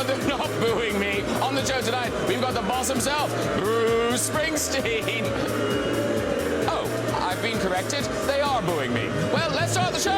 but they're not booing me. On the show tonight, we've got the boss himself, Bruce Springsteen. Oh, I've been corrected. They are booing me. Well, let's start the show!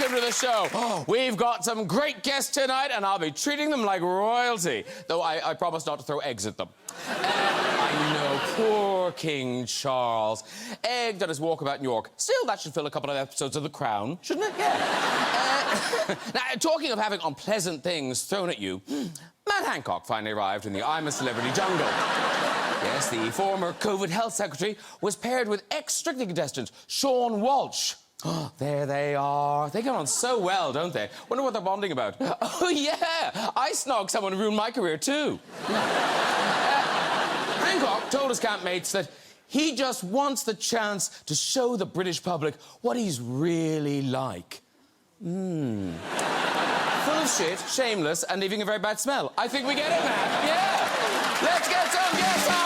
To the show. We've got some great guests tonight, and I'll be treating them like royalty, though I promise not to throw eggs at them. I know, poor King Charles. Egged on his walkabout in York. Still, that should fill a couple of episodes of The Crown, shouldn't it? Yeah. Now, talking of having unpleasant things thrown at you, Matt Hancock finally arrived in the I'm a Celebrity jungle. Yes, the former COVID health secretary was paired with ex-Strictly contestant Sean Walsh. Oh, there they are. They get on so well, don't they? Wonder what they're bonding about. Oh, yeah! I snogged someone who ruined my career, too. Hancock told his campmates that he just wants the chance to show the British public what he's really like. Full of shit, shameless, and leaving a very bad smell. I think we get it now. Yeah! Let's get some guests on!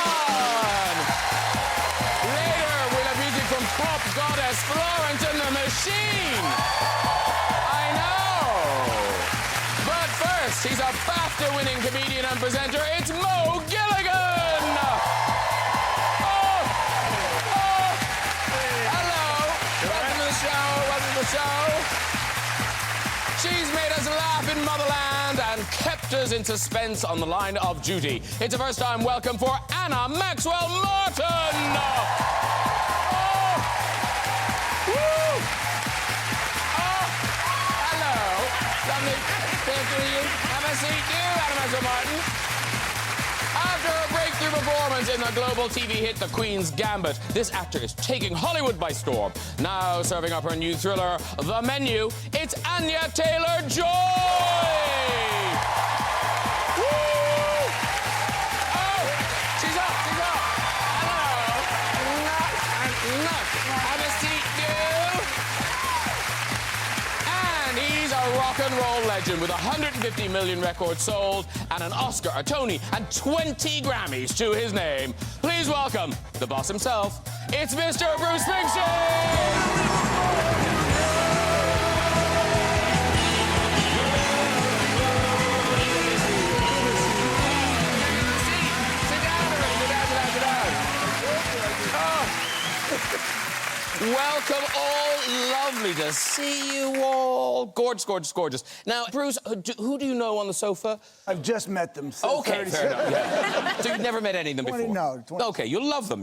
Later, we'll have music from pop goddess Florence and the Machine. I know. But first, he's a BAFTA-winning comedian and presenter. It's Mo Gilligan. Hello. Welcome to the show. Welcome to the show. She's made us laugh in Motherland and kept us in suspense on the line of duty. It's a first-time welcome for Anna Maxwell Norton. Have a seat, Anna Maxwell Martin. After a breakthrough performance in the global TV hit The Queen's Gambit, this actor is taking Hollywood by storm. Now serving up her new thriller, The Menu, it's Anya Taylor-Joy! Woo! Oh, she's up. Hello. Have a seat, He's a rock and roll legend with 150 million records sold and an Oscar, a Tony, and 20 Grammys to his name. Please welcome the boss himself. It's Mr. Bruce Springsteen! Welcome all. Lovely to see you all. Gorgeous, gorgeous, gorgeous. Now, Bruce, who do you know on the sofa? I've just met them. So okay, fair enough. Yeah. So you've never met any of them before? No. 20. Okay, you'll love them.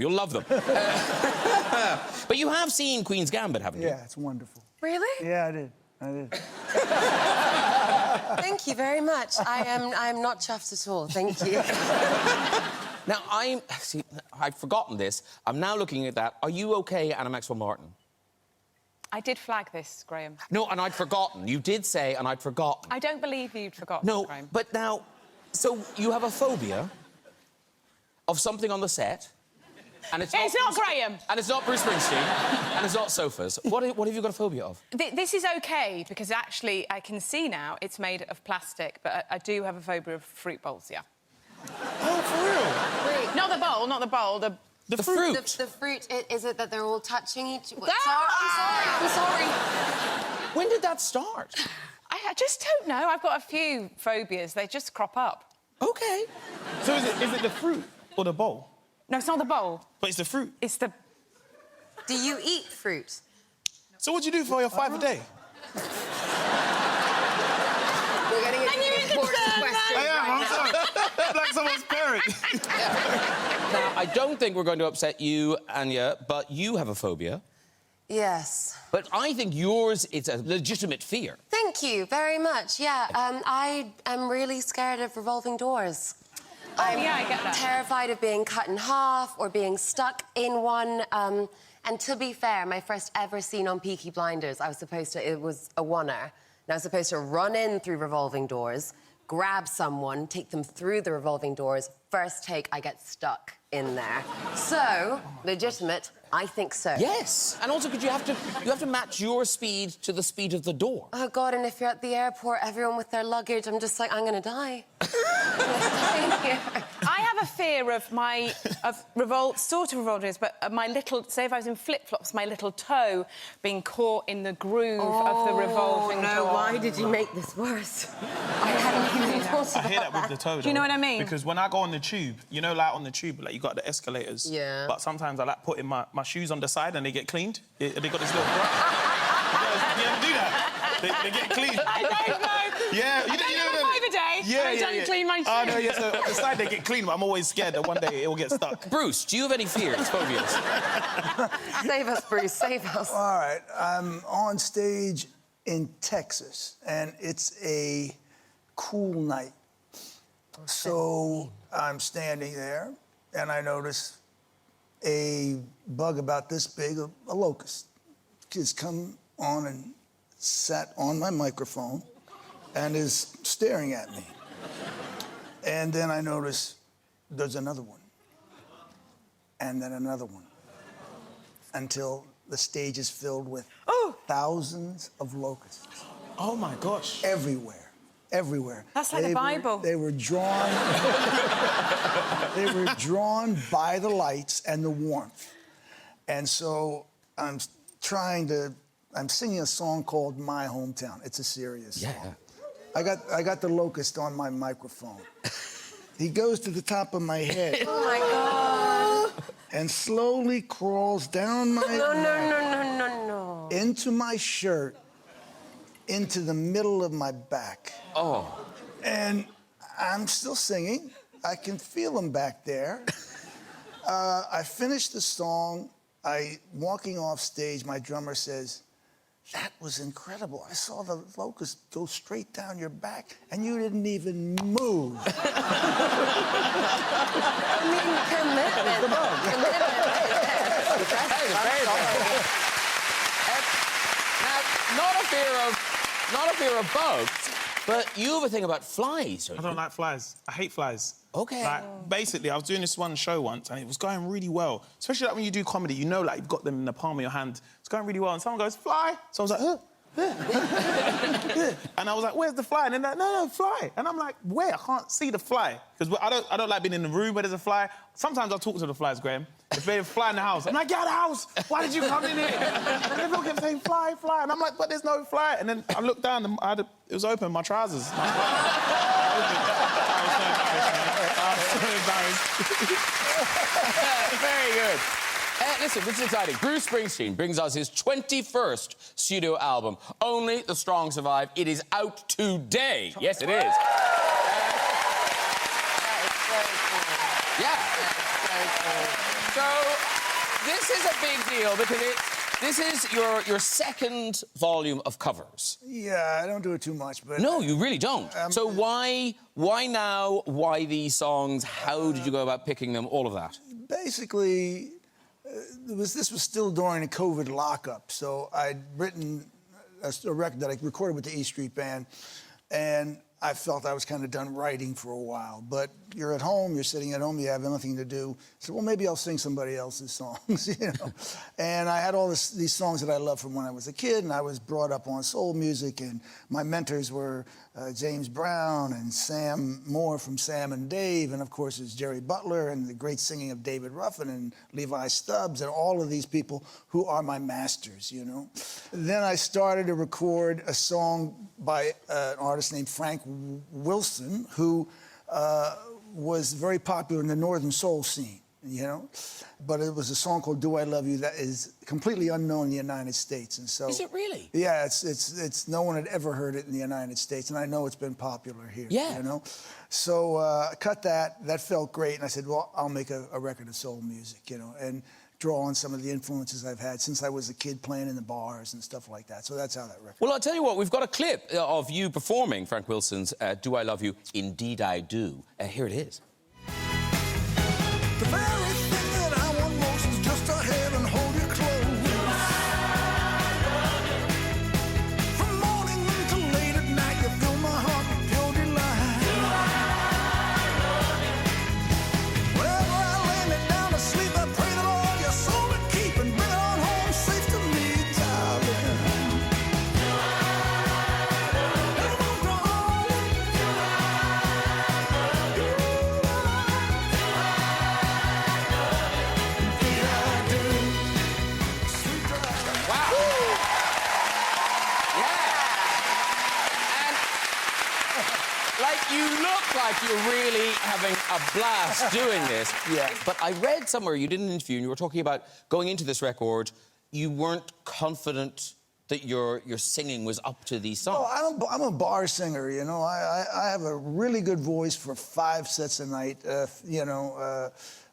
But you have seen Queen's Gambit, haven't you? Yeah, it's wonderful. Really? Yeah, I did. Thank you very much. I'm not chuffed at all. Thank you. Now, I'd forgotten this. I'm now looking at that. Are you okay, Anna Maxwell Martin? I did flag this, Graham. No, and I'd forgotten. You did say, and I'd forgotten. I don't believe you'd forgotten, No, Graham. but now... So you have a phobia of something on the set, and it's not Graham! And it's not Bruce Springsteen, and it's not sofas. What have you got a phobia of? This is OK, because actually I can see now it's made of plastic, but I do have a phobia of fruit bowls, yeah. Oh, for real? Wait. Not the bowl, the fruit. The fruit, is it that they're all touching each other? Ah! I'm sorry. When did that start? I just don't know. I've got a few phobias. They just crop up. OK. So is it the fruit or the bowl? No, it's not the bowl. But it's the fruit. It's the... Do you eat fruit? So what do you do for your 5 a day? We're getting into an important question. I'm sorry. Like someone's parent. Now, I don't think we're going to upset you, Anya, but you have a phobia. Yes. But I think yours is a legitimate fear. Thank you very much. Yeah, I am really scared of revolving doors. I'm yeah, I get that. terrified of being cut in half or being stuck in one. And to be fair, my first ever scene on Peaky Blinders, it was a oneer. And I was supposed to run in through revolving doors, grab someone, take them through the revolving doors, first take, I get stuck in there. So, legitimate, I think so. Yes. And also, you have to match your speed to the speed of the door. Oh, God, and if you're at the airport, everyone with their luggage, I'm just like, I'm gonna die. I have a fear of sort of revolvers, but my little, say if I was in flip-flops, my little toe being caught in the groove of the revolving door. Why did you make this worse? I hadn't even thought of I hear that with the toe, Do you know what I mean? Because when I go on the tube, you know, like on the tube, like you got the escalators. Yeah. But sometimes I like putting my shoes on the side and they get cleaned. They got this little... you ever do that? They get cleaned. I don't know. Yeah, I don't have a 5 a day. Yeah, I don't clean my shoes. Oh, no, yeah, so on the side they get clean, but I'm always scared that one day it will get stuck. Bruce, do you have any fears, phobias? Save us, Bruce, save us. All right, I'm on stage in Texas, and it's a cool night. So I'm standing there, and I notice a bug about this big, a locust, just come on and sat on my microphone and is staring at me. And then I notice there's another one, and then another one, until the stage is filled with thousands of locusts. Oh, my gosh. Everywhere, everywhere. That's like the Bible. They were drawn. They were drawn by the lights and the warmth. And so I'm singing a song called My Hometown. It's a serious song. Yeah. I got the locust on my microphone. He goes to the top of my head. Oh, my God. And slowly crawls down my neck, No. into my shirt, into the middle of my back. Oh. And I'm still singing. I can feel him back there. I finished the song. Walking off stage, my drummer says, "That was incredible. I saw the locust go straight down your back, and you didn't even move." I mean, commitment. Now, not a fear of bugs, but you have a thing about flies, don't I you? don't like flies. I hate flies. Okay. Like, basically, I was doing this one show once, and it was going really well. Especially like when you do comedy, you know, like you've got them in the palm of your hand. It's going really well, and someone goes, "Fly." So I was like, "Huh?" And I was like, "Where's the fly?" And they're like, "No, fly." And I'm like, "Where? I can't see the fly." Because I don't like being in the room where there's a fly. Sometimes I'll talk to the flies, Graham. If there's a fly in the house, I'm like, "Get out of the house! Why did you come in here?" And everyone kept saying, "Fly, fly." And I'm like, "But there's no fly." And then I looked down, and it was open, my trousers. I was so embarrassed. Very good. Listen, this is exciting. Bruce Springsteen brings us his 21st studio album, Only the Strong Survive. It is out today. Yes, it is. Yeah. So, this is a big deal because this is your second volume of covers. Yeah, I don't do it too much, but... No, you really don't. So why now? Why these songs? How did you go about picking them? All of that. Basically, this was still during the COVID lockup, so I'd written a record that I recorded with the E Street Band, and I felt I was kind of done writing for a while. But you're at home, you're sitting at home, you have nothing to do. So, well, maybe I'll sing somebody else's songs, you know. And I had all these songs that I loved from when I was a kid, and I was brought up on soul music, and my mentors were James Brown and Sam Moore from Sam and Dave, and of course it's Jerry Butler and the great singing of David Ruffin and Levi Stubbs and all of these people who are my masters, you know. Then I started to record a song by an artist named Frank Wilson, who was very popular in the Northern soul scene, you know. But it was a song called "Do I Love You" that is completely unknown in the United States, and so... Is it really? Yeah, it's no one had ever heard it in the United States, and I know it's been popular here. Yeah. You know, so I cut that. That felt great, and I said, well, I'll make a record of soul music, you know, and draw on some of the influences I've had since I was a kid playing in the bars and stuff like that. So that's how that record. Well, I'll tell you what, we've got a clip of you performing Frank Wilson's "Do I Love You? Indeed I Do." Here it is. The very thing that I want most is just to have and hold you close. From morning until late at night, you fill my heart with pure delight. you're really having a blast doing this. Yeah. But I read somewhere, you did an interview, and you were talking about going into this record, you weren't confident that your singing was up to these songs. Oh, I'm a bar singer, you know. I have a really good voice for 5 sets a night.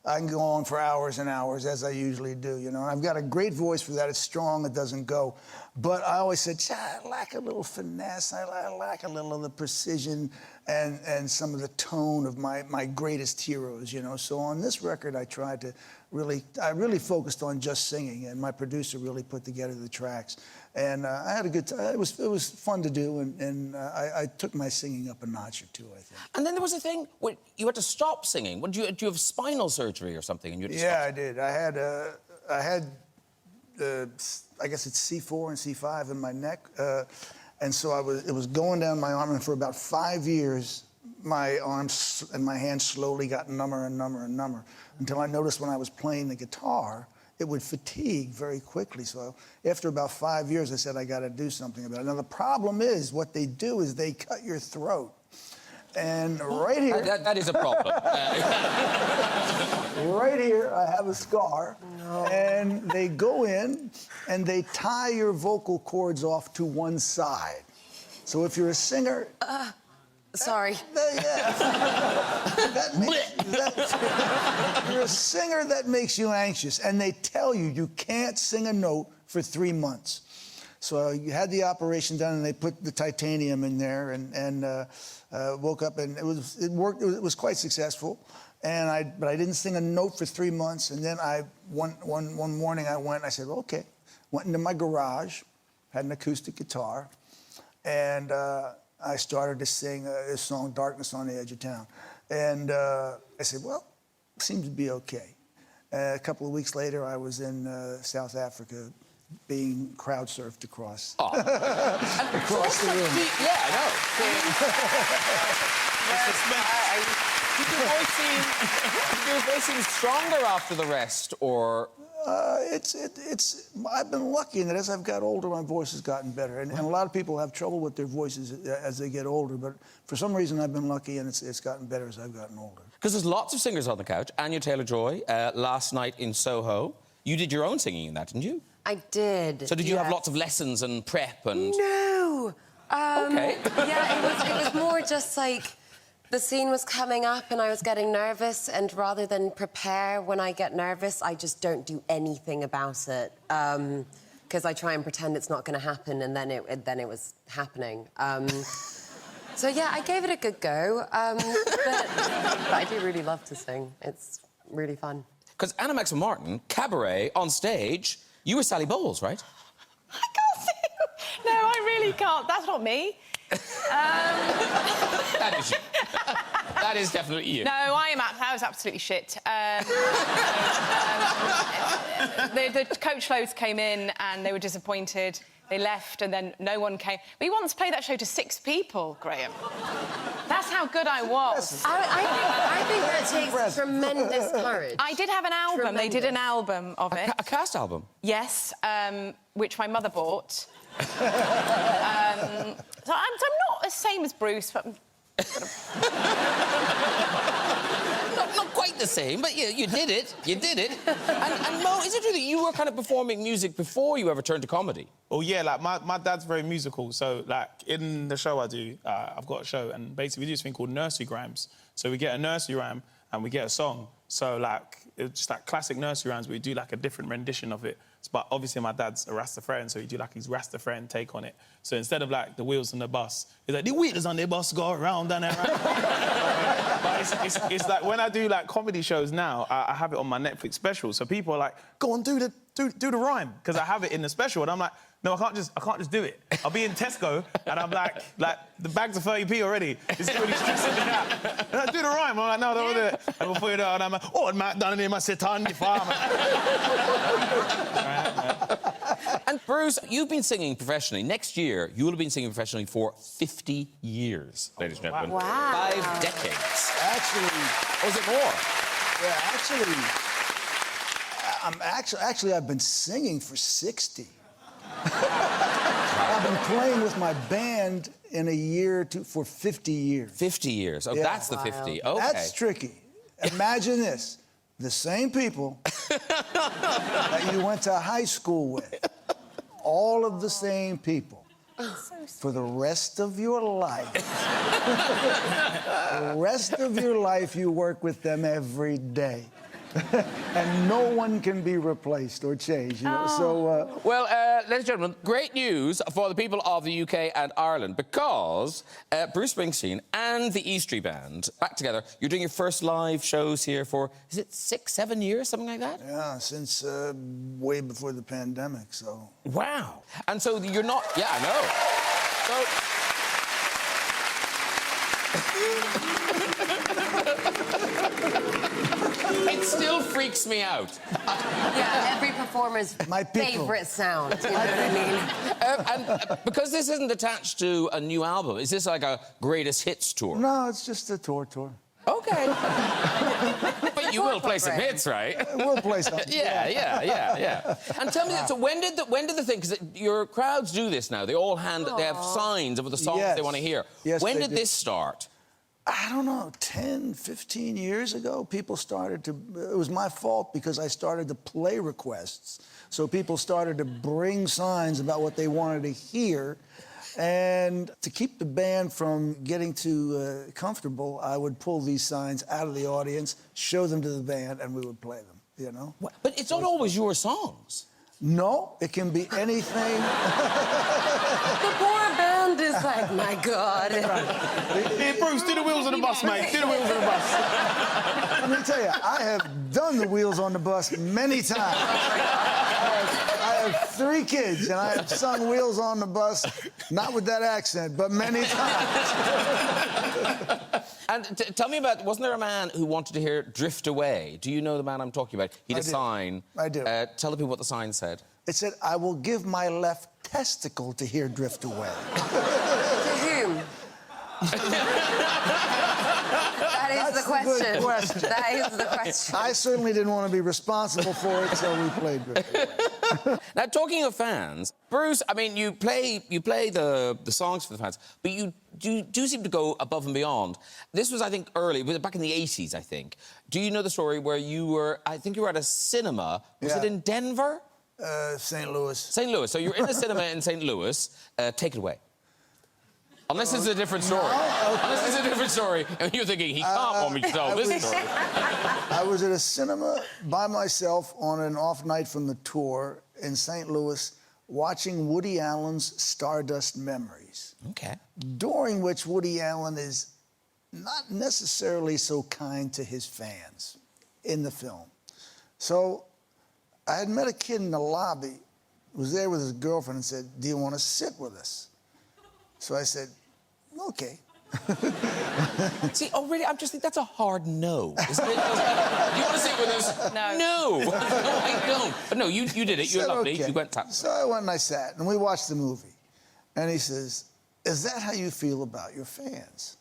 I can go on for hours and hours, as I usually do, you know. I've got a great voice for that. It's strong, it doesn't go. But I always said, I lack a little finesse. I lack a little of the precision and some of the tone of my greatest heroes, you know. So on this record, I tried to I really focused on just singing, and my producer really put together the tracks. And I had a good time. It was fun to do, and I took my singing up a notch or two, I think. And then there was a thing where you had to stop singing. Do you have spinal surgery or something? And you had to stop? I did. I had I guess it's C4 and C5 in my neck, and so it was going down my arm, and for about 5 years, my arms and my hands slowly got number and number and number, until I noticed when I was playing the guitar, it would fatigue very quickly. So after about 5 years, I said, I got to do something about it. Now, the problem is, what they do is they cut your throat. And right here... That is a problem. Right here, I have a scar. No. And they go in, and they tie your vocal cords off to one side. So if you're a singer... Sorry. You're a singer, that makes you anxious, and they tell you you can't sing a note for 3 months. So you had the operation done, and they put the titanium in there, and woke up, and it worked. It was quite successful, but I didn't sing a note for 3 months, and then one morning I said, well, okay. Went into my garage, had an acoustic guitar, and I started to sing this song, Darkness on the Edge of Town. And I said, well, seems to be okay. A couple of weeks later, I was in South Africa being crowd surfed across. Across the room. Yeah, I know. Did your voice seem stronger after the rest, or...? I've been lucky in that as I've got older, my voice has gotten better. And a lot of people have trouble with their voices as they get older, but for some reason I've been lucky, and it's gotten better as I've gotten older. Because there's lots of singers on the couch. Anya Taylor-Joy, last night in Soho. You did your own singing in that, didn't you? I did. So did you have lots of lessons and prep and... No! OK. Yeah, it was more just like... The scene was coming up and I was getting nervous, and rather than prepare when I get nervous, I just don't do anything about it. Because I try and pretend it's not going to happen, and then it was happening. So, yeah, I gave it a good go. But I do really love to sing. It's really fun. Because Anna Maxwell Martin, cabaret, on stage, you were Sally Bowles, right? I can't sing. No, I really can't. That's not me. That is you. That is definitely you. No, I was absolutely shit. The coach loads came in and they were disappointed. They left and then no one came. We once played that show to 6 people, Graham. That's how good I was. I think that takes tremendous courage. I did have an album. Tremendous. They did an album of it. A cast album? Yes, which my mother bought. So I'm not the same as Bruce, but... not quite the same, but you did it. You did it. And Mo, is it true that you were kind of performing music before you ever turned to comedy? Oh, yeah, like, my dad's very musical, so, like, in the show I do, I've got a show, and basically we do this thing called nursery rhymes. So we get a nursery rhyme, and we get a song. So, like, it's just like classic nursery rhymes, but we do, like, a different rendition of it. But obviously my dad's a Rastafarian, so he do, like, his Rastafarian take on it. So instead of, like, the wheels on the bus, he's like, the wheels on the bus go around and around. But it's like, when I do, like, comedy shows now, I have it on my Netflix special, so people are like, go on, do the rhyme, because I have it in the special, and I'm like, no, I can't just do it. I'll be in Tesco, and I'm like, the bags are 30p already. It's really stressing me out. And I do the rhyme. I'm like, no, don't do it. And before you know it, and I'm like, oh, Matt done it in my sit on the farm. And Bruce, you've been singing professionally. Next year, you'll have been singing professionally for 50 years, ladies and gentlemen. Wow. 5 decades. Actually... Or is it more? Yeah, actually, I've been singing for 60. How I've been playing with my band in a year for 50 years. 50 years. Oh, Yeah. that's the 50. Okay. That's tricky. Imagine this. The same people that you went to high school with, all of the same people, for the rest of your life. The rest of your life, you work with them every day. And no one can be replaced or changed, you know. So, Well, ladies and gentlemen, great news for the people of the UK and Ireland, because Bruce Springsteen and the E Street Band, back together, you're doing your first live shows here for, is it 6, 7 years, something like that? yeah, since way before the pandemic, so. Wow. And so you're not... Yeah, I know. It still freaks me out. Yeah, every performer's My people. favorite sound. You know what I mean? And because this isn't attached to a new album, is this like a greatest hits tour? No, it's just a tour. Okay. But you will play some hits, right? We'll play something. Yeah. And tell me, so when did the thing? Because your crowds do this now. They all they have signs of the songs Yes. they want to hear. Yes, when they did do. this start? I don't know, 10, 15 years ago, people started to... It was my fault because I started to play requests. So people started to bring signs about what they wanted to hear. And to keep the band from getting too comfortable, I would pull these signs out of the audience, show them to the band, and we would play them, you know? But it's not always your songs. No, it can be anything. The poor band is like, my God. Here, Bruce, do the wheels on the bus, mate. Do the wheels on the bus. Let me tell you, I have done the wheels on the bus many times. I have 3 kids, and I have sung Wheels on the Bus, not with that accent, but many times. And tell me about, wasn't there a man who wanted to hear Drift Away? Do you know the man I'm talking about? He had a sign. I do. Tell the people what the sign said. It said, I will give my left testicle to hear Drift Away. To whom? That is the question. Good question. That is the question. I certainly didn't want to be responsible for it, so we played Drift Away. Now, talking of fans, Bruce, I mean, you play the songs for the fans, but you do seem to go above and beyond. This was, I think, early, back in the 80s, I think. Do you know the story where you were, I think you were at a cinema, was it in Denver? St. Louis. St. Louis. So you're in a cinema in St. Louis. Take it away. Unless it's a different story. Unless it's a different story, and you're thinking, he can't want me to tell this story. I was at a cinema by myself on an off night from the tour in St. Louis, watching Woody Allen's Stardust Memories. Okay. During which Woody Allen is not necessarily so kind to his fans in the film. So I had met a kid in the lobby, was there with his girlfriend, and said, do you want to sit with us? So I said, okay. See, oh, really? I'm just thinking that's a hard no, isn't it? Do you want to sit with us? No. No, I don't. But no, you did it. You're Said, lovely. okay. You went tap. So I went and I sat, and we watched the movie. And he says, is that how you feel about your fans?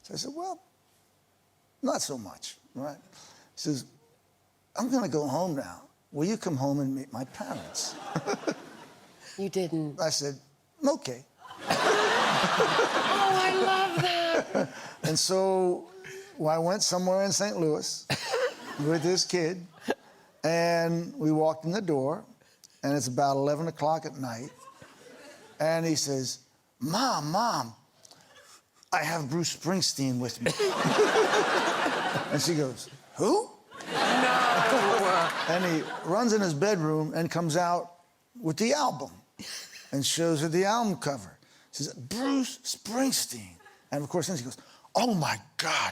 So I said, well, not so much, right? He says, I'm going to go home now. Will you come home and meet my parents? You didn't. I said, okay. Oh, I love that. And so I went somewhere in St. Louis with this kid, and we walked in the door, and it's about 11 o'clock at night, and he says, Mom, I have Bruce Springsteen with me. And she goes, who? No. And he runs in his bedroom and comes out with the album and shows her the album cover. She says, Bruce Springsteen. And of course, then she goes, oh my God,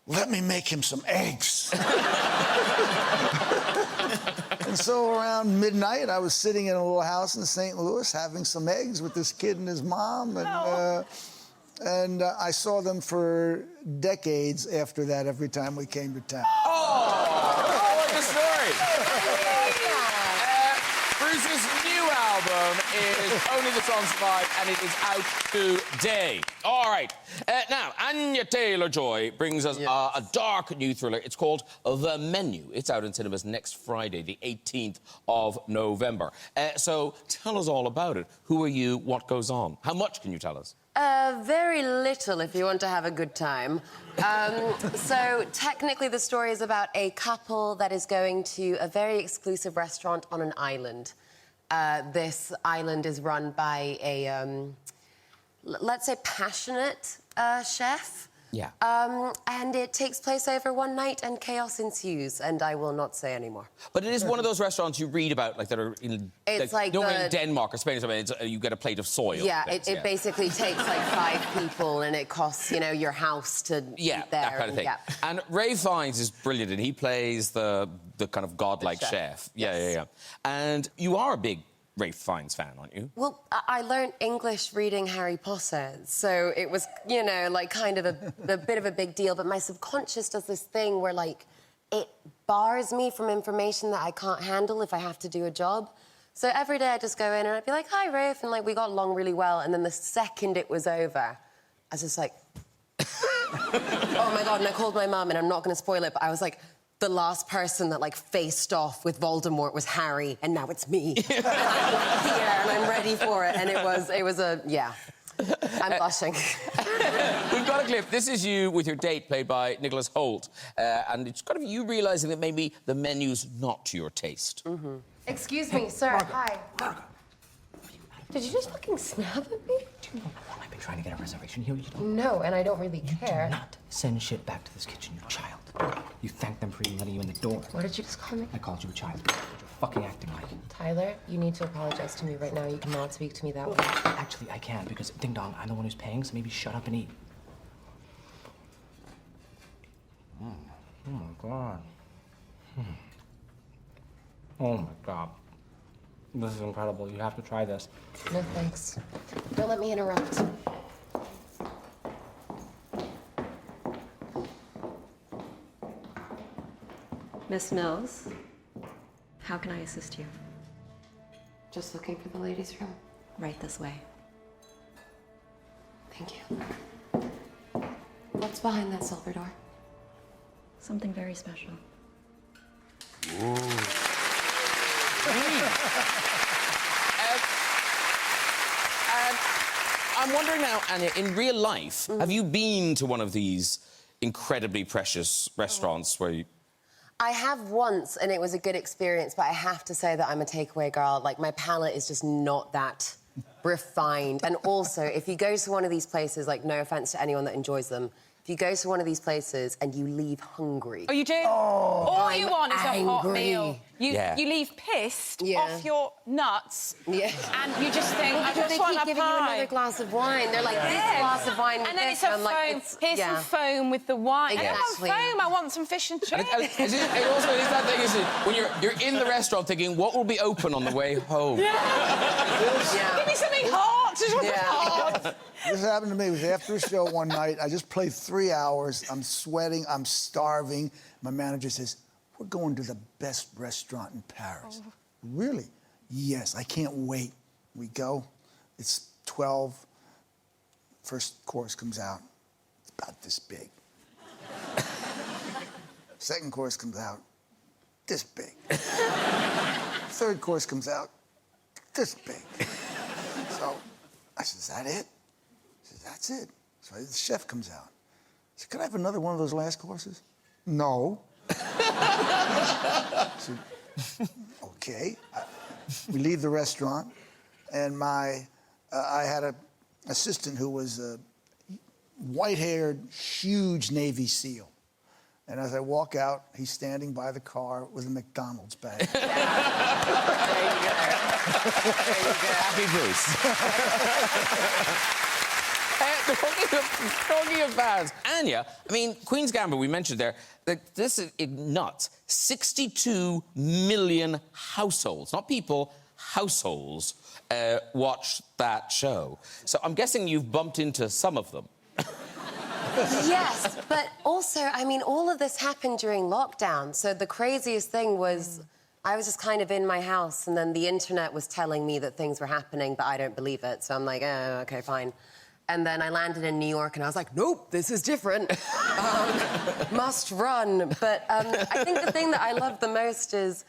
let me make him some eggs. And so around midnight, I was sitting in a little house in St. Louis having some eggs with this kid and his mom. And I saw them for decades after that, every time we came to town. Oh, what a story. Bruce's new album is Only the Song Survive, and it is out today. All right. Now, Anya Taylor-Joy brings us a dark new thriller. It's called The Menu. It's out in cinemas next Friday, the 18th of November. So tell us all about it. Who are you? What goes on? How much can you tell us? Very little if you want to have a good time. So technically the story is about a couple that is going to a very exclusive restaurant on an island. This island is run by a, let's say, passionate chef. Yeah. And it takes place over one night and chaos ensues, and I will not say anymore. But it is one of those restaurants you read about, like, that are in... It's like normally the- in Denmark or Spain or something, it's, you get a plate of soil. Yeah, it basically takes, like, 5 people, and it costs, you know, your house to eat there. that kind of thing. Yeah. And Ray Fiennes is brilliant, and he plays the kind of godlike chef. Yeah. And you are a big Ray Fiennes fan, aren't you? Well, I learned English reading Harry Potter, so it was, you know, like, kind of a bit of a big deal. But my subconscious does this thing where, like, it bars me from information that I can't handle if I have to do a job. So every day I just go in and I'd be like, "Hi, Rafe," and, like, we got along really well. And then the second it was over, I was just like... Oh, my God, and I called my mum, and I'm not going to spoil it, but I was like... The last person that, like, faced off with Voldemort was Harry, and now it's me. And I'm here, and I'm ready for it. And it was a... Yeah. I'm blushing. We've got a clip. This is you with your date, played by Nicholas Hoult. And it's kind of you realising that maybe the menu's not to your taste. Mm-hmm. Excuse me, sir. Hi. Did you just fucking snap at me? Do you know how long I've been trying to get a reservation here? You don't. No, and I don't really care. Do not send shit back to this kitchen, you child. You thank them for even letting you in the door. What did you just call me? I called you a child. What you're fucking acting like. Tyler, you need to apologize to me right now. You cannot speak to me that way. Actually, I can, because ding dong, I'm the one who's paying, so maybe shut up and eat. Oh my God. Oh my God. This is incredible. You have to try this. No, thanks. Don't let me interrupt. Miss Mills, how can I assist you? Just looking for the ladies' room. Right this way. Thank you. What's behind that silver door? Something very special. And I'm wondering now, Anya, in real life, have you been to one of these incredibly precious restaurants where you... I have once, and it was a good experience, but I have to say that I'm a takeaway girl. Like, my palate is just not that refined. And also, if you go to one of these places, like, no offense to anyone that enjoys them, if you go to one of these places and you leave hungry... Oh, you do? All you I'm want is a hot angry. meal. You Yeah. you leave pissed Yeah. off your nuts. Yeah. And you just think, I Because just they want keep a giving you pie. another glass of wine. They're like, this glass of wine with And then this. it's a and I'm foam. like, it's... Here's yeah. some foam with the wine. Exactly. I don't want foam. I want some fish and chips. And it also is that thing, is it, when you're in the restaurant thinking, what will be open on the way home? Give me something hot. Just want Yeah. hot. This happened to me. It was after a show one night. I just played 3 hours. I'm sweating. I'm starving. My manager says, "We're going to the best restaurant in Paris." Oh. Really? Yes, I can't wait. We go. It's 12. First course comes out. It's about this big. Second course comes out. This big. Third course comes out. This big. So I said, "Is that it?" He said, "That's it." So the chef comes out. I said, "Could I have another one of those last courses?" "No." I said, "Okay." We leave the restaurant, and I had an assistant who was a white-haired, huge Navy SEAL. And as I walk out, he's standing by the car with a McDonald's bag. Happy Bruce. Talking of bands, Anya, I mean, Queen's Gambit, we mentioned there, that this is nuts. 62 million households, not people, households, watch that show. So I'm guessing you've bumped into some of them. Yes, but also, I mean, all of this happened during lockdown. So the craziest thing was I was just kind of in my house, and then the internet was telling me that things were happening, but I don't believe it. So I'm like, oh, okay, fine. And then I landed in New York, and I was like, nope, this is different. Must run. But I think the thing that I love the most is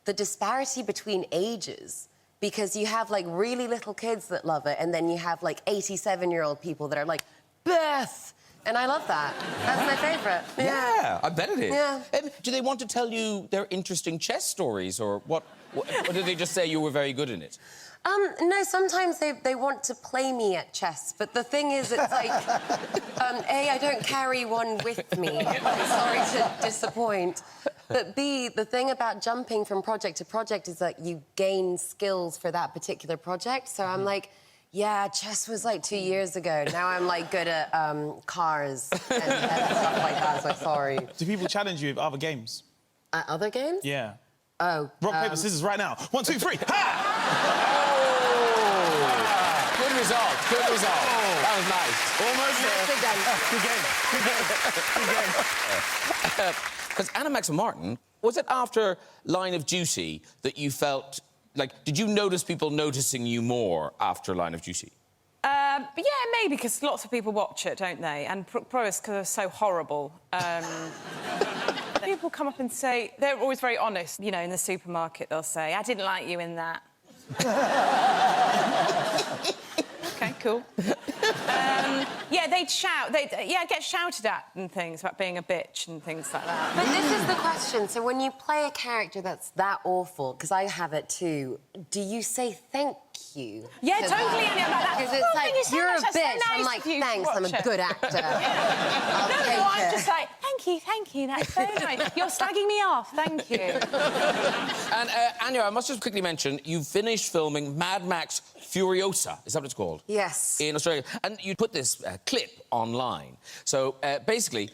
the disparity between ages. Because you have, like, really little kids that love it, and then you have, like, 87-year-old people that are like, Beth! And I love that. That's my favourite. Yeah, I bet it is. Yeah. Do they want to tell you their interesting chess stories, or what? Or did they just say you were very good in it? No, sometimes they want to play me at chess, but the thing is, it's like, A, I don't carry one with me. Sorry to disappoint. But B, the thing about jumping from project to project is that you gain skills for that particular project. So I'm like, yeah, chess was like 2 years ago. Now I'm like good at cars and stuff like that, so sorry. Do people challenge you with other games? Other games? Yeah. Oh. Rock, paper, scissors right now. 1, 2, 3. Ha! Good result. Good result. That was nice. Good game. Because Anna Max Martin, was it after Line of Duty that you felt like? Did you notice people noticing you more after Line of Duty? But yeah, maybe, because lots of people watch it, don't they? And probably because they're so horrible. People come up and say... They're always very honest. You know, in the supermarket, they'll say, I didn't like you in that. OK, cool. Yeah, they'd shout. Get shouted at and things about being a bitch and things like that. But this is the question. So when you play a character that's that awful, because I have it too, do you say thank you? Yeah, totally, Annie, I'm like that. Because it's like, you're a bitch. So I'm nice like, of you to thanks, I'm a watch it." good actor. No, I'm just like, thank you, that's so nice. You're slagging me off, thank you. And Anya, I must just quickly mention, you finished filming Mad Max Furiosa. Is that what it's called? Yes. In Australia. And you put this clip online. So, basically,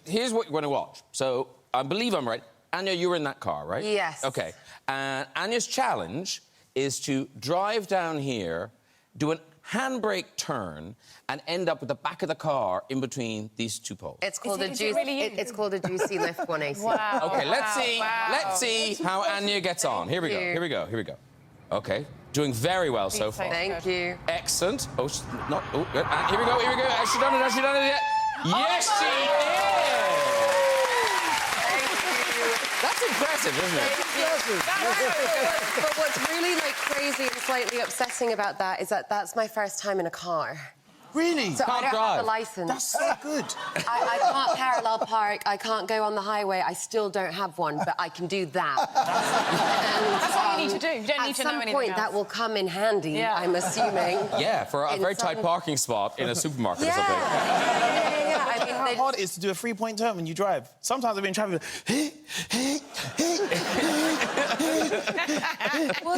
here's what you're going to watch. So, I believe I'm right. Anya, you were in that car, right? Yes. OK. And Anya's challenge is to drive down here, do a handbrake turn, and end up with the back of the car in between these two poles. It's called Is it really you? it's called a juicy lift 180. Wow. OK, let's see. Wow. Let's see how Anya gets on. Here we go. you. Here we go. Here we go. OK. Doing very well so far. Thank you. Excellent. Oh, not. Oh, good. And here we go. Here we go. Has she done it? Has she done it yet? Yes, she is. That's impressive, isn't it? But what's really like crazy and slightly upsetting about that is that that's my first time in a car. Really? So I Can't don't have drive. the license. That's so good. I can't parallel park. I can't go on the highway. I still don't have one, but I can do that. That's all you need to do. You don't need to know anything At some point, else. that will come in handy, Yeah. I'm assuming. Yeah, for a In very tight some- parking spot in a supermarket Yeah. or something. Yeah. I mean, How hard it is to do a 3-point turn when you drive. Sometimes I've been traffic. well,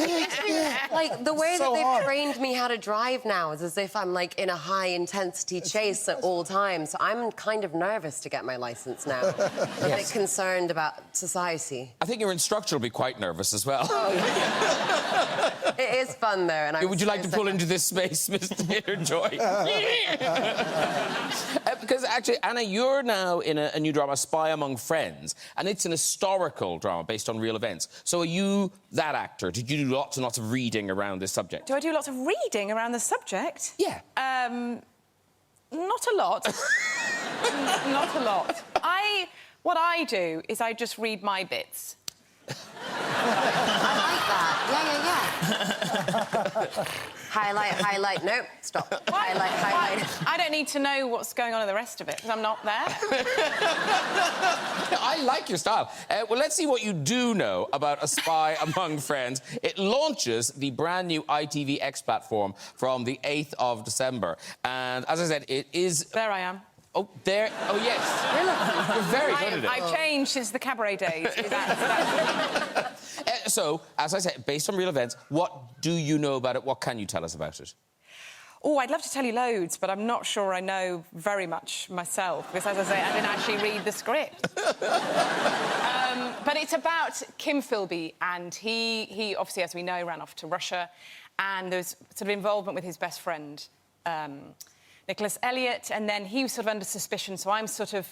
like, the way So that they've hard. trained me how to drive now is as if I'm, like, in a high-intensity chase at all times. So I'm kind of nervous to get my licence now. I'm a bit concerned about society. I think your instructor will be quite nervous as well. It is fun, though, and I Would you like to pull into this space, Mr. Joy? Because actually, Anna, you're now in a new drama, Spy Among Friends, and it's an historical drama based on real events. So are you that actor? Did you do lots and lots of reading around this subject? Do I do lots of reading around the subject? Yeah. Not a lot. Not a lot. What I do is I just read my bits. I like that. Yeah. Highlight. Nope, stop. Highlight. I don't need to know what's going on in the rest of it, because I'm not there. I like your style. Well, let's see what you do know about A Spy Among Friends. It launches the brand new ITVX platform from the 8th of December. And as I said, it is... There I am. Oh, there... Oh, yes. You're very good at it. I've changed since the cabaret days. So, as I said, based on real events, what do you know about it? What can you tell us about it? Oh, I'd love to tell you loads, but I'm not sure I know very much myself, because, as I say, I didn't actually read the script. But it's about Kim Philby, and he obviously, as we know, ran off to Russia, and there's sort of involvement with his best friend, Nicholas Elliott, and then he was sort of under suspicion, so I'm sort of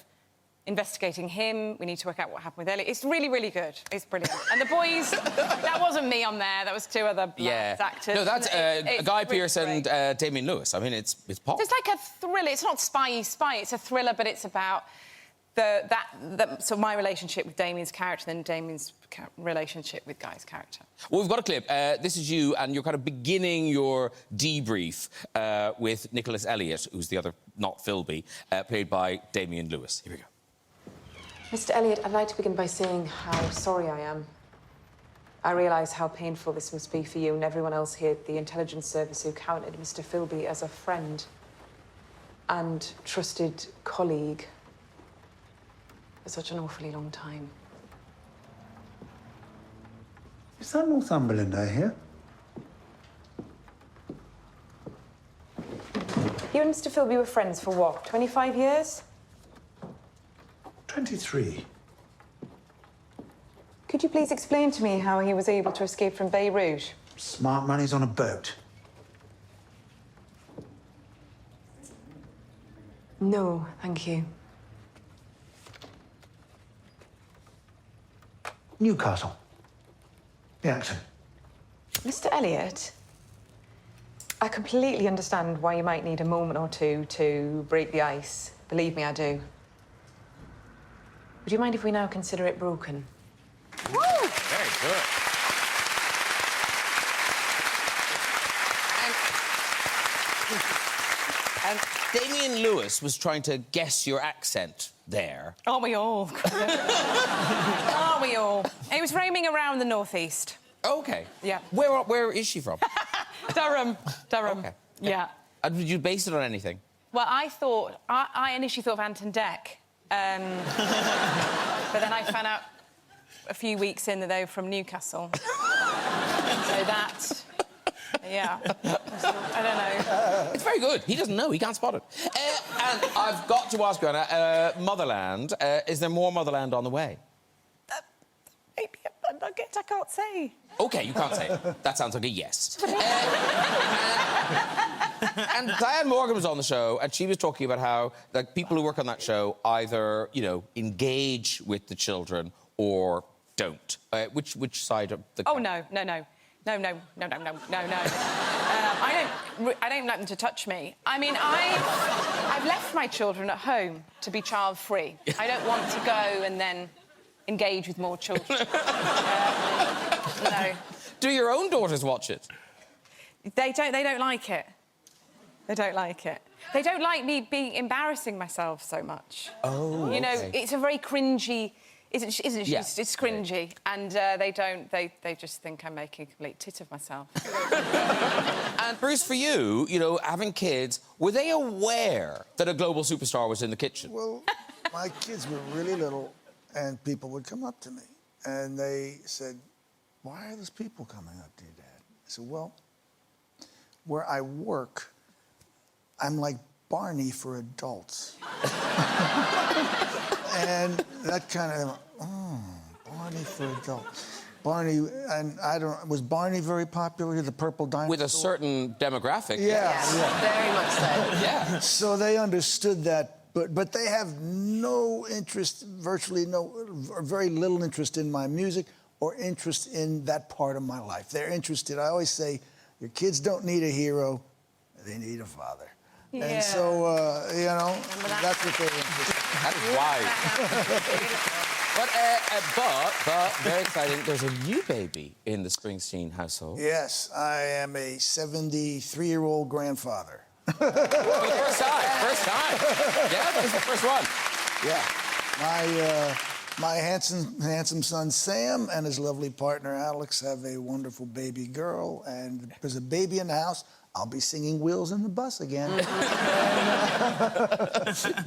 investigating him. We need to work out what happened with Elliot. It's really, really good. It's brilliant. And the boys, that wasn't me on there. That was 2 other actors. No, that's Guy really Pearce and Damien Lewis. I mean, it's pop. It's like a thriller. It's not spy. It's a thriller, but it's about so my relationship with Damien's character, then Damien's relationship with Guy's character. Well, we've got a clip. This is you, and you're kind of beginning your debrief with Nicholas Elliott, who's the other, not Philby, played by Damien Lewis. Here we go. Mr. Elliott, I'd like to begin by saying how sorry I am. I realise how painful this must be for you and everyone else here at the intelligence service who counted Mr. Philby as a friend and trusted colleague for such an awfully long time. Is that Northumberland I hear? You and Mr. Philby were friends for what, 25 years? 23. Could you please explain to me how he was able to escape from Beirut? Smart money's on a boat. No, thank you. Newcastle. The accent. Mr. Elliott, I completely understand why you might need a moment or two to break the ice. Believe me, I do. Would you mind if we now consider it broken? Woo! Very good. And Damien Lewis was trying to guess your accent there. Aren't we all? Aren't we all? He was roaming around the northeast. OK. Yeah. Where is she from? Durham. OK. Yeah. And did you base it on anything? Well, I initially thought of Anton Deck. But then I found out a few weeks in that they were from Newcastle. So that... Yeah. I don't know. It's very good. He doesn't know. He can't spot it. And I've got to ask you, Anna, Motherland. Is there more Motherland on the way? Maybe a nugget, I can't say. OK, you can't say it. That sounds like a yes. And Diane Morgan was on the show, and she was talking about how like people who work on that show either, you know, engage with the children or don't. Which side of the... Oh, no. I don't like them to touch me. I mean, I've left my children at home to be child-free. I don't want to go and then engage with more children. No. Do your own daughters watch it? They don't like it. They don't like it. They don't like me embarrassing myself so much. Oh, you know, okay. it's a very cringy... Isn't she? Yeah. It's cringy. And they just think I'm making a complete tit of myself. And Bruce, for you, you know, having kids, were they aware that a global superstar was in the kitchen? Well, my kids were really little, and people would come up to me, and they said, "Why are those people coming up to you, Dad?" I said, "Well, where I work, I'm like Barney for adults." And that kind of, Barney for adults. Barney, and was Barney very popular, the purple dinosaur? With a certain demographic. Yeah. Very much so. Yeah. So they understood that, but they have no interest, virtually no, or very little interest in my music or interest in that part of my life. They're interested, I always say, your kids don't need a hero, they need a father. Yeah. And so, you know, that's what they're interested in. That's wise. But, very exciting, there's a new baby in the Springsteen household. Yes, I am a 73-year-old grandfather. For the first time. Yeah, that was the first one. Yeah. My handsome son, Sam, and his lovely partner, Alex, have a wonderful baby girl, and there's a baby in the house. I'll be singing Wheels in the Bus again.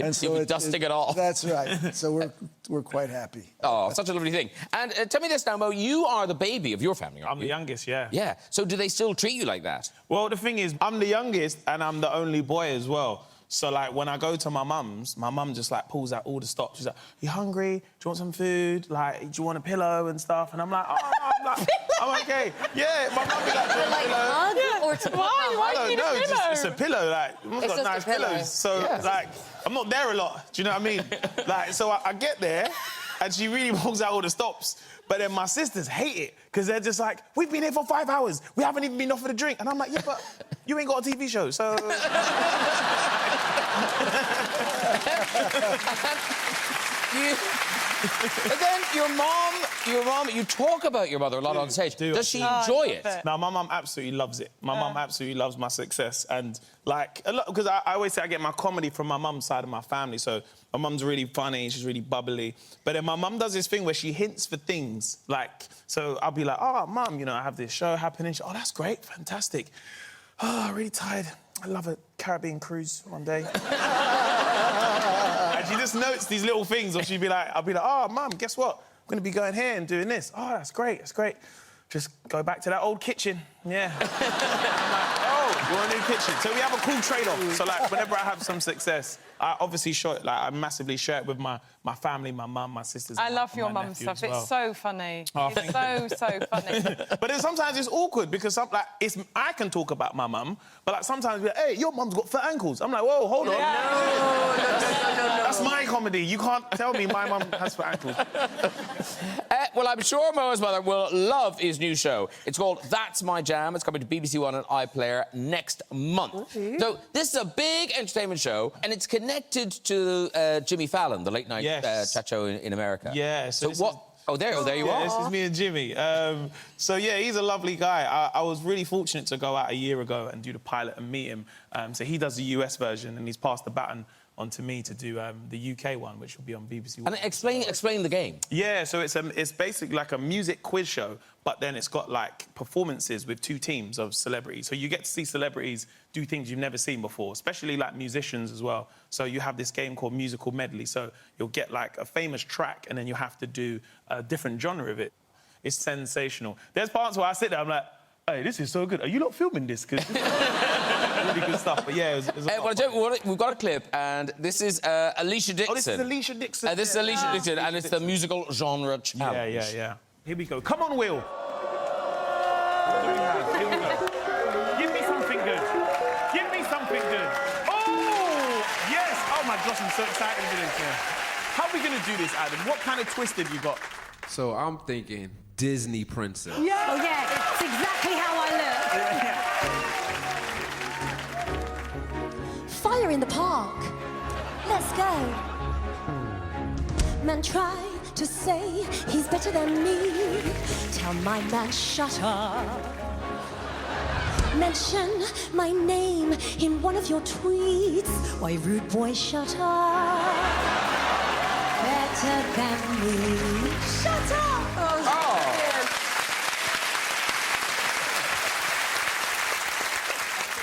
And so You'll be dusting it off. That's right. So we're quite happy. Oh, such a lovely thing. And tell me this now, Mo, you are the baby of your family, aren't I'm you? the youngest, yeah. Yeah. So do they still treat you like that? Well, the thing is, I'm the youngest and I'm the only boy as well. So, like, when I go to my mum's, my mum just, like, pulls out all the stops. She's like, you hungry? Do you want some food? Like, do you want a pillow and stuff? And I'm like, oh, no. I'm okay. Yeah, my mum be like, do you want a pillow? Hug or to Why I don't do you need know, a it's, pillow? it's a pillow, like, mum's It's got just a nice pillow. pillows. So, like, I'm not there a lot, do you know what I mean? Like, so I get there, and she really walks out all the stops. But then my sisters hate it, because they're just like, we've been here for 5 hours, we haven't even been offered a drink. And I'm like, yeah, but you ain't got a TV show, so... But then your mom, you talk about your mother a lot on stage. Does she enjoy it? No, my mum absolutely loves it. My mum absolutely loves my success. And, like, a lot, because I always say I get my comedy from my mum's side of my family. So my mum's really funny, she's really bubbly. But then my mum does this thing where she hints for things. Like, so I'll be like, oh, mum, you know, I have this show happening. She, oh, that's great, fantastic. Oh, really tired. I love a Caribbean cruise one day. And she just notes these little things, or she'd be like, I'll be like, oh, mum, guess what? I'm going to be going here and doing this. Oh, that's great, that's great. Just go back to that old kitchen. Yeah. I'm like, oh, you want a new kitchen? So we have a cool trade-off. So, like, whenever I have some success, I obviously share it, like, I massively share it with my family, my mum, my sisters. I and love your my mum's nephew stuff. as well. It's so funny. Oh, It's so funny. But then sometimes it's awkward because I can talk about my mum, but like sometimes we're like, hey, your mum's got fat ankles. I'm like, whoa, hold on. No. That's my comedy. You can't tell me my mum has fat ankles. Well, I'm sure Mo's mother will love his new show. It's called That's My Jam. It's coming to BBC One and iPlayer next month. Okay. So this is a big entertainment show, and it's connected to Jimmy Fallon, the late-night chat show in America. Yeah. So what... Oh, there you are. This is me and Jimmy. So, yeah, he's a lovely guy. I was really fortunate to go out a year ago and do the pilot and meet him. So he does the US version, and he's passed the baton on to me to do the UK one, which will be on BBC One. And explain the game. Yeah, so it's basically like a music quiz show, but then it's got, like, performances with 2 teams of celebrities. So you get to see celebrities do things you've never seen before, especially, like, musicians as well. So you have this game called Musical Medley. So you'll get, like, a famous track, and then you have to do a different genre of it. It's sensational. There's parts where I sit there, I'm like, hey, this is so good. Are you not filming this? Because really good stuff. But, yeah, it was We've got a clip, and this is Alicia Dixon. Oh, this is Alicia Dixon. This is Alicia Dixon, and it's the musical genre challenge. Yeah. Here we go. Come on, Will. What do we have? Here we go. Give me something good. Give me something good. Oh, yes. Oh, my gosh, I'm so excited for this. Yeah. How are we going to do this, Adam? What kind of twist have you got? So I'm thinking Disney princess. Yeah. Oh, yeah, it's exactly how I look. Fire in the park. Let's go. Man try to say he's better than me. Tell my man shut up. Mention my name in one of your tweets. Why, rude boy, shut up. Better than me. Shut up.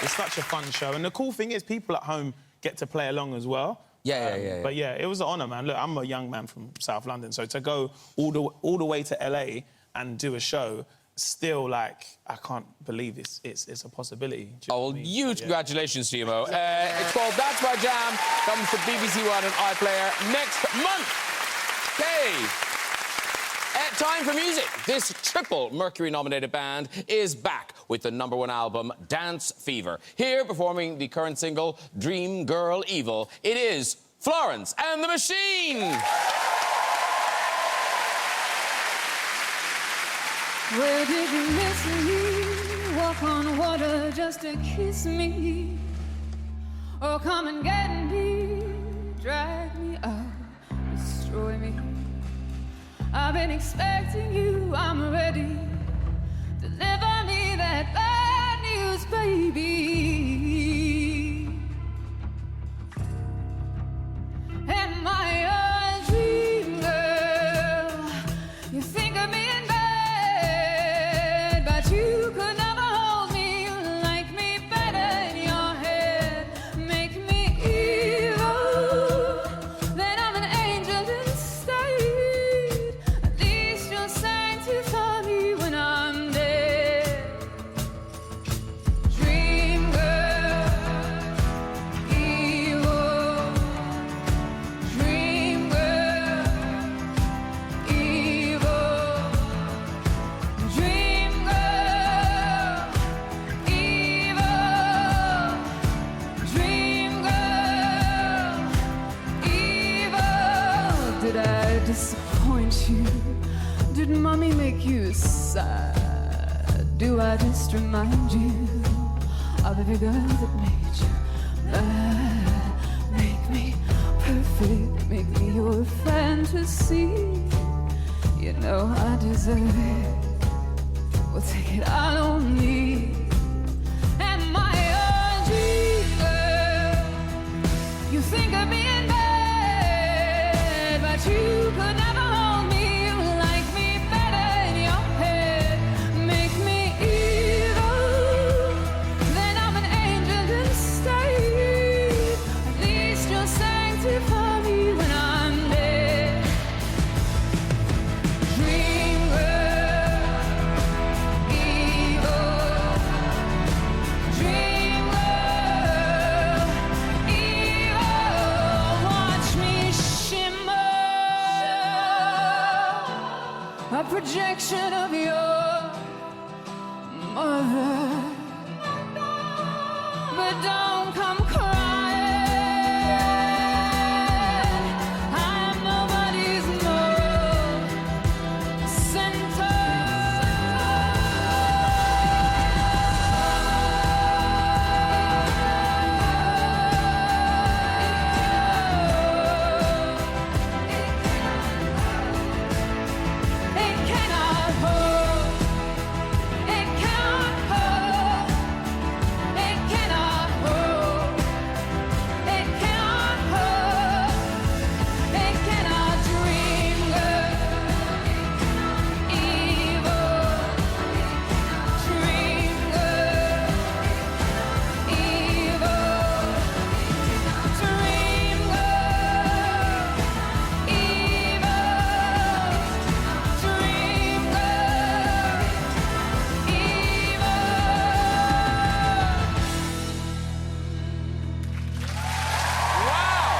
It's such a fun show. And the cool thing is people at home get to play along as well. Yeah. But, yeah, it was an honour, man. Look, I'm a young man from South London, so to go all the way to LA and do a show, still, like, I can't believe it's a possibility. Do you know what I mean? Huge congratulations to you, Mo. It's called That's My Jam. Comes to BBC One and iPlayer next month. Okay. Time for music. This triple Mercury-nominated band is back with the #1 album, Dance Fever. Here, performing the current single, Dream Girl Evil, it is Florence and the Machine. Where did you miss me? Walk on water just to kiss me. Or come and get me, drag me out, destroy me. I've been expecting you, I'm ready. Deliver me that bad news, baby. Am I a dream girl? You think of me in bed, but you could never hold me, like me better in your head. Make me evil, then I'm an angel instead. At least you'll sanctify me when I'm dead. Dream girl. Did mommy make you sad? Do I just remind you of every girl that made you mad? Make me perfect, make me your fantasy. You know I deserve it. Well, take it out on me. Am I a dreamer? You think of me in bed, but you could never hold me. You like me better in your head. Make me evil, then I'm an angel instead. At least you'll sanctify me when I'm dead. Dream girl, evil. Dream girl, evil. Watch me shimmer, a projection of your mother. But don't come crying. I'm nobody's moral center. It cannot hold. It cannot hold. It cannot hold. It cannot hold. It cannot dream girl. Evil. Dream girl. Evil. Dream girl. Evil. Dream girl, evil. Wow!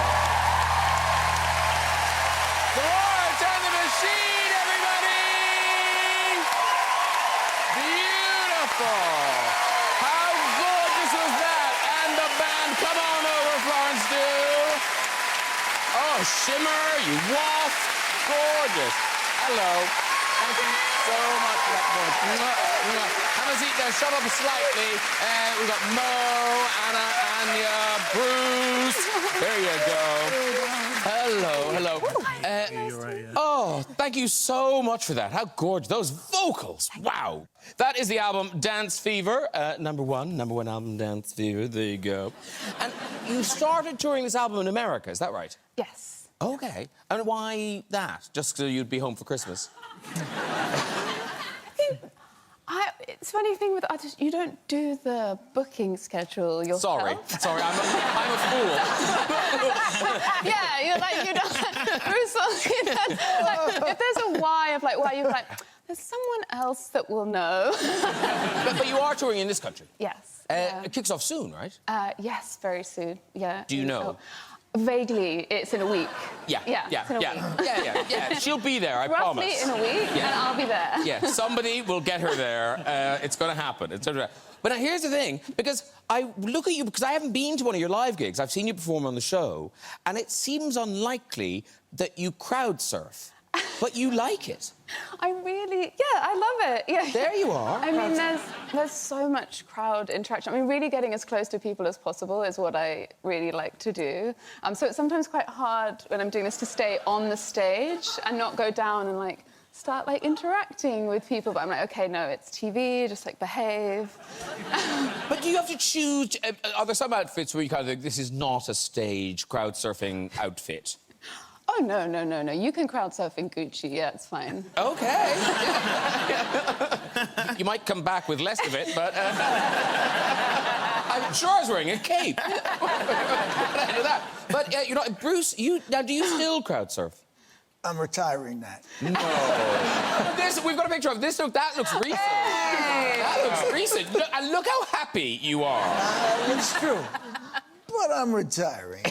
Florence and the Machine, everybody! Beautiful! How gorgeous was that? And the band, come on over, Florence, do. Oh, shimmer, you waft. Gorgeous. Hello. Thank you so much for that voice. Mwah, mwah. Have a seat there, shut up slightly. We've got Mo, Anna, Anya, Bruce. There you go. Hello, hello. Oh, thank you so much for that. How gorgeous. Those vocals. Wow. That is the album Dance Fever. Number one album, Dance Fever. There you go. And you started touring this album in America, is that right? Yes. Okay. And why that? Just so you'd be home for Christmas? It's funny thing with artists, you don't do the booking schedule yourself. Sorry, I'm a fool. Yeah, you're like, you don't. Bruce, like, if there's a why of like why you're like, there's someone else that will know. but you are touring in this country. Yes. It kicks off soon, right? Yes, very soon. Yeah. Do you know? Vaguely, it's in a week. Yeah. It's in a week. She'll be there, I Roughly promise. in a week, and I'll be there. Yeah, somebody will get her there. It's going to happen. But now here's the thing, because I look at you, because I haven't been to one of your live gigs. I've seen you perform on the show, and it seems unlikely that you crowd surf, but you like it. I love it. Yeah. There you are. I mean, there's so much crowd interaction. I mean, really getting as close to people as possible is what I really like to do. So it's sometimes quite hard when I'm doing this to stay on the stage and not go down and like start like interacting with people. But I'm like, okay, no, it's TV, just like behave. But do you have to choose? Are there some outfits where you kind of think this is not a stage crowd surfing outfit? Oh, no. You can crowd surf in Gucci, yeah, it's fine. Okay. You might come back with less of it, but... I'm sure I was wearing a cape. But, you know, Bruce, do you still crowd surf? I'm retiring that. No. We've got a picture of this. That looks recent. Hey. That looks recent. And look how happy you are. It's true. But I'm retiring.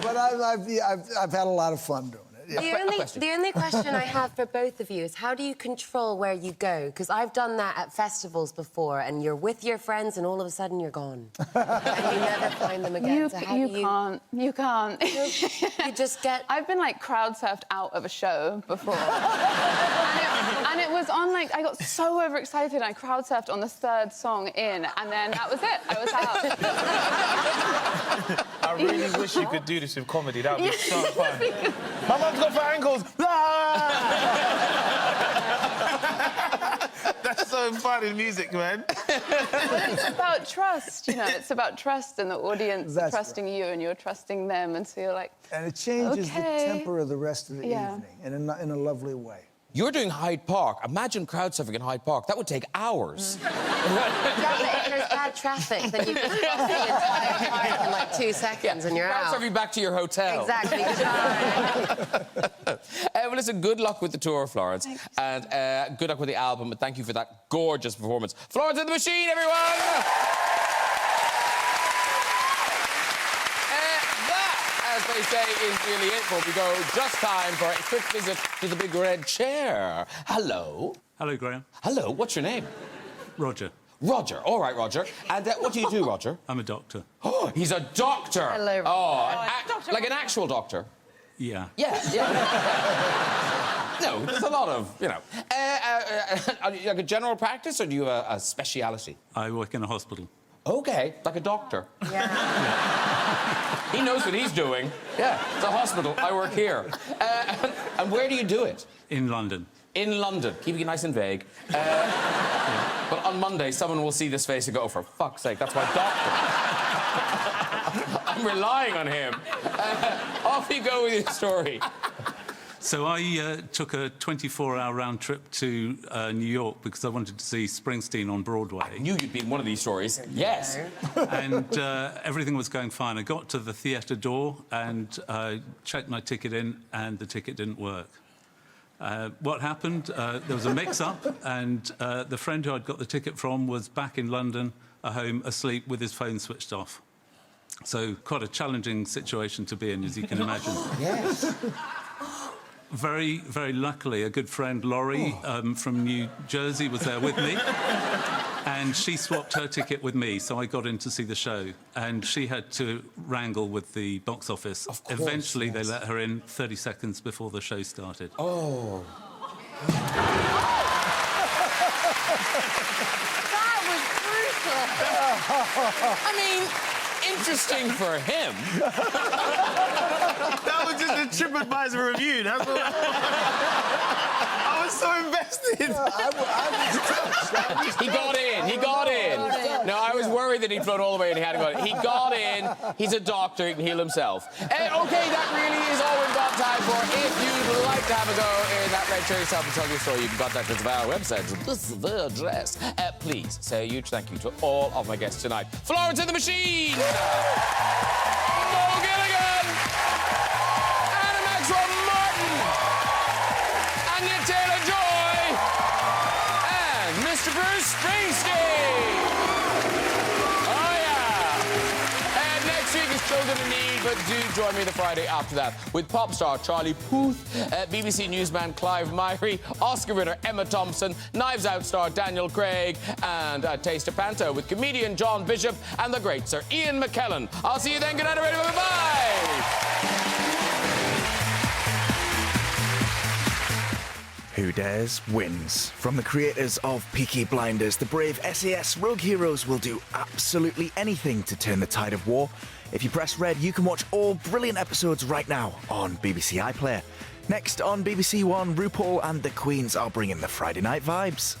But I've had a lot of fun doing it. The only question I have for both of you is how do you control where you go? Because I've done that at festivals before, and you're with your friends, and all of a sudden you're gone, and you never find them again. So how do you can't. You can't. You just get. I've been like crowd surfed out of a show before, and it was on like I got so overexcited. And I crowd surfed on the third song in, and then that was it. I was out. I really wish you could do this with comedy. That would be so fun. My mum's got fat ankles. That's so fun in music, man. Well, it's about trust, you know. It's about trust and the audience trusting you and you're trusting them, and so you're like. And it changes the temper of the rest of the evening in a lovely way. You're doing Hyde Park. Imagine crowd surfing in Hyde Park. That would take hours. Yeah, but if there's bad traffic, then you can cross the entire park in like 2 seconds and you're out. Crowd surfing back to your hotel. Exactly. Well, listen, good luck with the tour, Florence. Thanks. And good luck with the album. And thank you for that gorgeous performance. Florence and the Machine, everyone! As they say, is really it for we go. Just time for a quick visit to the big red chair. Hello. Hello, Graham. Hello. What's your name? Roger. Roger. All right, Roger. And what do you do, Roger? I'm a doctor. Oh, he's a doctor. Hello, Roger. Oh, like an actual doctor. Yeah. Yeah. No, there's a lot of, you know. Are you like a general practice, or do you have a speciality? I work in a hospital. Okay, like a doctor. Yeah. He knows what he's doing. Yeah, it's a hospital. I work here. And where do you do it? In London. In London. Keeping it nice and vague. But on Monday, someone will see this face and go, oh, for fuck's sake, that's my doctor. I'm relying on him. Off you go with your story. So I took a 24-hour round trip to New York because I wanted to see Springsteen on Broadway. I knew you'd be in one of these stories. Yes. And everything was going fine. I got to the theatre door and checked my ticket in, and the ticket didn't work. What happened? There was a mix-up, and the friend who I'd got the ticket from was back in London, at home, asleep with his phone switched off. So quite a challenging situation to be in, as you can imagine. Yes. Very, very luckily, a good friend, Laurie, from New Jersey, was there with me. And she swapped her ticket with me, so I got in to see the show. And she had to wrangle with the box office. Of course, eventually, they let her in 30 seconds before the show started. Oh. That was brutal. I mean, interesting for him. That was just a TripAdvisor review. That's what... I was so invested. He got in. He got in. No, I was worried that he'd float all the way and he hadn't got it. He got in. He's a doctor. He can heal himself. OK, that really is all we've got time for. If you'd like to have a go in that red chair yourself and tell your story, you can contact us via our website. This is the address. Please say a huge thank you to all of my guests tonight. Florence and the Machine! Mo Gilligan! Anna Maxwell Martin! Anya Taylor-Joy! And Mr. Bruce Springsteen! Oh, yeah! And next week is Children in Need, but do join me the Friday after that with pop star Charlie Puth, BBC newsman Clive Myrie, Oscar winner Emma Thompson, Knives Out star Daniel Craig, and a taste of Panto with comedian John Bishop and the great Sir Ian McKellen. I'll see you then. Good night, everybody. Bye-bye! Who Dares wins. From the creators of Peaky Blinders, the brave SAS rogue heroes will do absolutely anything to turn the tide of war. If you press red, you can watch all brilliant episodes right now on BBC iPlayer. Next on BBC One, RuPaul and the Queens are bringing the Friday night vibes.